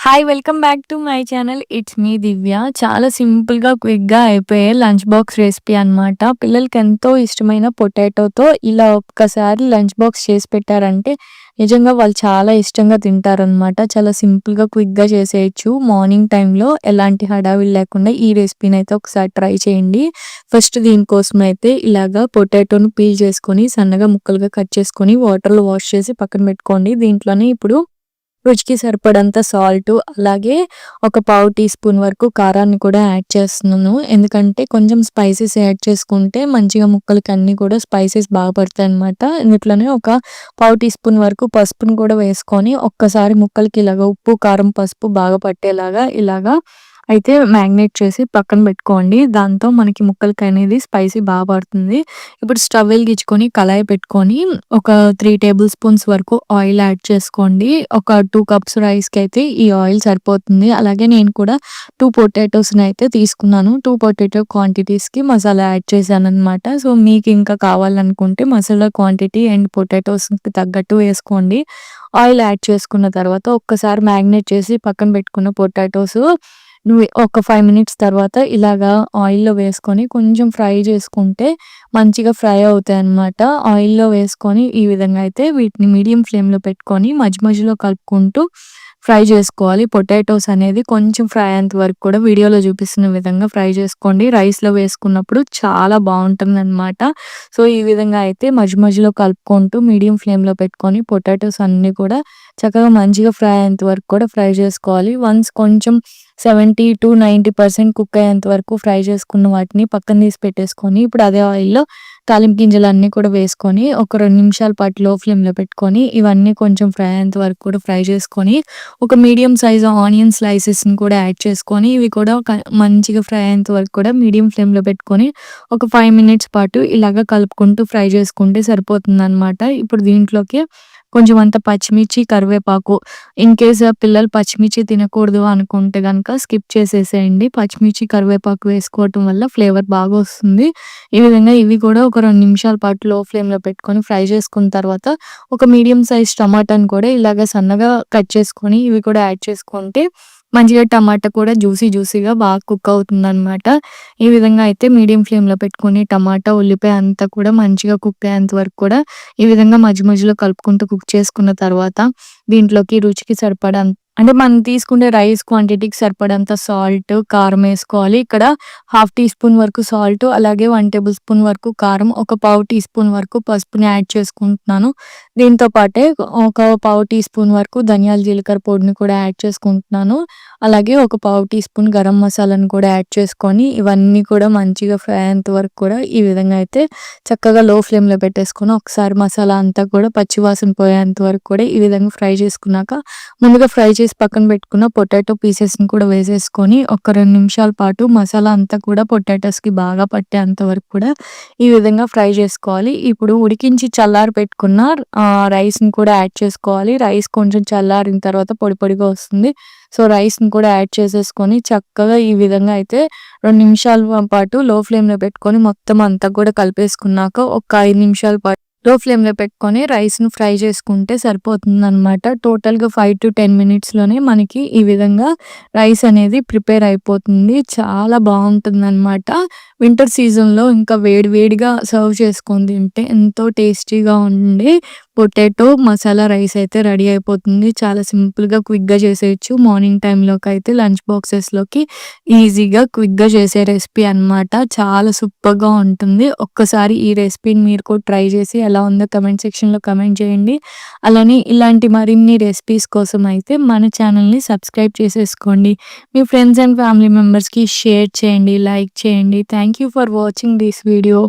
Hi! Welcome back to my channel. It's me Divya. చాలా సింపుల్‌గా, క్విక్‌గా అయిపోయే లంచ్ బాక్స్ రెసిపీ అనమాట. పిల్లలకి ఎంతో ఇష్టమైన పొటాటోతో ఇలా ఒక్కసారి లంచ్ బాక్స్ చేసి పెట్టారంటే నిజంగా వాళ్ళు చాలా ఇష్టంగా తింటారనమాట. చాలా సింపుల్‌గా, క్విక్‌గా చేసేయొచ్చు. మార్నింగ్ టైంలో ఎలాంటి హడావిడి లేకుండా ఈ రెసిపీనైతే ఒకసారి ట్రై చేయండి. ఫస్ట్ దీనికోసమైతే ఇలాగా పొటాటోని పీల్ చేసుకొని, సన్నగా ముక్కలుగా కట్ చేసుకొని, వాటర్‌లో వాష్ చేసి పక్కన పెట్టుకోండి. దీంట్లోనే ఇప్పుడు రుచికి సరిపడంత సాల్టు, అలాగే ఒక పావు టీ స్పూన్ వరకు కారాన్ని కూడా యాడ్ చేస్తున్నాను. ఎందుకంటే కొంచెం స్పైసెస్ యాడ్ చేసుకుంటే మంచిగా ముక్కలకి అన్నీ కూడా స్పైసెస్ బాగా పడతాయన్నమాట. ఇందులోనే ఒక పావు టీ స్పూన్ వరకు పసుపును కూడా వేసుకొని ఒక్కసారి ముక్కలకి ఇలాగ ఉప్పు, కారం, పసుపు బాగా పట్టేలాగా ఇలాగా అయితే మ్యాగ్నేట్ చేసి పక్కన పెట్టుకోండి. దాంతో మనకి ముక్కలకనేది స్పైసీ బాగా పడుతుంది. ఇప్పుడు స్టవ్ వెలిగించుకొని కళాయి పెట్టుకొని ఒక 3 టేబుల్ స్పూన్స్ వరకు ఆయిల్ యాడ్ చేసుకోండి. ఒక 2 కప్స్ రైస్‌కైతే ఈ ఆయిల్ సరిపోతుంది. అలాగే నేను కూడా 2 పొటాటోస్‌నైతే తీసుకున్నాను. 2 పొటాటో క్వాంటిటీస్‌కి మసాలా యాడ్ చేశాననమాట. సో, మీకు ఇంకా కావాలనుకుంటే మసాలా క్వాంటిటీ అండ్ పొటాటోస్‌కి తగ్గట్టు వేసుకోండి. ఆయిల్ యాడ్ చేసుకున్న తర్వాత ఒక్కసారి మ్యాగ్నేట్ చేసి పక్కన పెట్టుకున్న పొటాటోస్ ఒక 5 మినిట్స్ తర్వాత ఇలాగా ఆయిల్‌లో వేసుకొని కొంచెం ఫ్రై చేసుకుంటే మంచిగా ఫ్రై అవుతాయన్నమాట. ఆయిల్‌లో వేసుకొని ఈ విధంగా అయితే వీటిని మీడియం ఫ్లేమ్‌లో పెట్టుకొని మధ్య మధ్యలో కలుపుకుంటూ ఫ్రై చేసుకోవాలి. పొటాటోస్ అనేది కొంచెం ఫ్రై అయ్యేంత వరకు కూడా వీడియోలో చూపిస్తున్న విధంగా ఫ్రై చేసుకోండి. రైస్‌లో వేసుకున్నప్పుడు చాలా బావుంటుందన్నమాట. సో, ఈ విధంగా అయితే మధ్య మధ్యలో కలుపుకుంటూ మీడియం ఫ్లేమ్‌లో పెట్టుకొని పొటాటోస్ అన్నీ కూడా చక్కగా మంచిగా ఫ్రై అయ్యేంత వరకు కూడా ఫ్రై చేసుకోవాలి. వన్స్ కొంచెం 70-90% కుక్ అయ్యేంత వరకు ఫ్రై చేసుకున్న వాటిని పక్కన తీసి పెట్టేసుకొని, ఇప్పుడు అదే ఆయిల్‌లో తాలింపు గింజలన్నీ కూడా వేసుకొని, ఒక 2 నిమిషాల పాటు లో ఫ్లేమ్‌లో పెట్టుకొని, ఇవన్నీ కొంచెం ఫ్రై అయ్యేంత వరకు కూడా ఫ్రై చేసుకొని, ఒక మీడియం సైజ్ ఆనియన్ స్లైసెస్‌ని కూడా యాడ్ చేసుకొని, ఇవి కూడా మంచిగా ఫ్రై అయ్యేంత వరకు కూడా మీడియం ఫ్లేమ్‌లో పెట్టుకొని, ఒక 5 మినిట్స్ పాటు ఇలాగ కలుపుకుంటూ ఫ్రై చేసుకుంటే సరిపోతుందనమాట. ఇప్పుడు దీంట్లోకి కొంచెం అంత పచ్చిమిర్చి, కరివేపాకు ఇన్‌కేస్ పిల్లలు పచ్చిమిర్చి తినకూడదు అనుకుంటే గనక స్కిప్ చేసేసేయండి. పచ్చిమిర్చి, కరివేపాకు వేసుకోవటం వల్ల ఫ్లేవర్ బాగా వస్తుంది. ఈ విధంగా ఇవి కూడా ఒక 2 నిమిషాల పాటు లో ఫ్లేమ్‌లో పెట్టుకొని ఫ్రై చేసుకున్న తర్వాత ఒక మీడియం సైజ్ టమాటాని కూడా ఇలాగ సన్నగా కట్ చేసుకొని ఇవి కూడా యాడ్ చేసుకుంటే మంచిగా టమాటా కూడా జ్యూసీగా బాగా కుక్ అవుతుందనమాట. ఈ విధంగా అయితే మీడియం ఫ్లేమ్‌లో పెట్టుకొని టమాటా, ఉల్లిపాయ అంతా కూడా మంచిగా కుక్ అయ్యేంత వరకు కూడా ఈ విధంగా మధ్య మధ్యలో కలుపుకుంటూ కుక్ చేసుకున్న తర్వాత దీంట్లోకి రుచికి సరిపడా అంటే మనం తీసుకునే రైస్ క్వాంటిటీకి సరిపడంత సాల్ట్, కారం ఏసుకోవాలి. ఇక్కడ హాఫ్ టీ స్పూన్ వరకు సాల్ట్, అలాగే 1 టేబుల్ స్పూన్ వరకు కారం, ఒక పావు టీ స్పూన్ వరకు పసుపుని యాడ్ చేసుకుంటున్నాను. దీంతో పాటే ఒక పావు టీ స్పూన్ వరకు ధనియాల, జీలకర్ర పొడిని కూడా యాడ్ చేసుకుంటున్నాను. అలాగే ఒక పావు టీ స్పూన్ గరం మసాలాను కూడా యాడ్ చేసుకొని ఇవన్నీ కూడా మంచిగా ఫ్రై అయ్యేంత వరకు కూడా ఈ విధంగా అయితే చక్కగా లో ఫ్లేమ్‌లో పెట్టేసుకొని ఒకసారి మసాలా అంతా కూడా పచ్చి వాసన పోయేంత వరకు కూడా ఈ విధంగా ఫ్రై చేసుకున్నాక ముందుగా ఫ్రై చేసి పక్కన పెట్టుకున్న పొటాటో పీసెస్‌ని కూడా వేసేసుకొని ఒక 2 నిమిషాల పాటు మసాలా అంతా కూడా పొటాటోస్‌కి బాగా పట్టేంత వరకు కూడా ఈ విధంగా ఫ్రై చేసుకోవాలి. ఇప్పుడు ఉడికించి చల్లారి పెట్టుకున్న రైస్‌ని కూడా యాడ్ చేసుకోవాలి. రైస్ కొంచెం చల్లారిన తర్వాత పొడి పొడిగా వస్తుంది. సో, రైస్‌ని కూడా యాడ్ చేసేసుకొని చక్కగా ఈ విధంగా అయితే 2 నిమిషాల పాటు లో ఫ్లేమ్‌లో పెట్టుకొని మొత్తం అంతా కూడా కలిపేసుకున్నాక ఒక 5 నిమిషాల పాటు లో ఫ్లేమ్‌లో పెట్టుకొని రైస్‌ని ఫ్రై చేసుకుంటే సరిపోతుందనమాట. టోటల్‌గా 5-10 మినిట్స్‌లోనే మనకి ఈ విధంగా రైస్ అనేది ప్రిపేర్ అయిపోతుంది. చాలా బావుంటుందనమాట. వింటర్ సీజన్‌లో ఇంకా వేడి వేడిగా సర్వ్ చేసుకొని తింటే ఎంతో టేస్టీగా ఉండే పొటాటో మసాలా రైస్ అయితే రెడీ అయిపోతుంది. చాలా సింపుల్‌గా, క్విక్‌గా చేసేయొచ్చు. మార్నింగ్ టైంలోకైతే లంచ్ బాక్సెస్‌లోకి ఈజీగా, క్విక్‌గా చేసే రెసిపీ అనమాట. చాలా సూపర్‌గా ఉంటుంది. ఒక్కసారి ఈ రెసిపీని మీరు కూడా ట్రై చేసి ఎలా ఉందో కమెంట్ సెక్షన్‌లో కమెంట్ చేయండి. అలానే ఇలాంటి మరిన్ని రెసిపీస్ కోసం అయితే మన ఛానల్‌ని సబ్స్క్రైబ్ చేసేసుకోండి. మీ ఫ్రెండ్స్ అండ్ ఫ్యామిలీ మెంబర్స్‌కి షేర్ చేయండి, లైక్ చేయండి. Thank you for watching this video.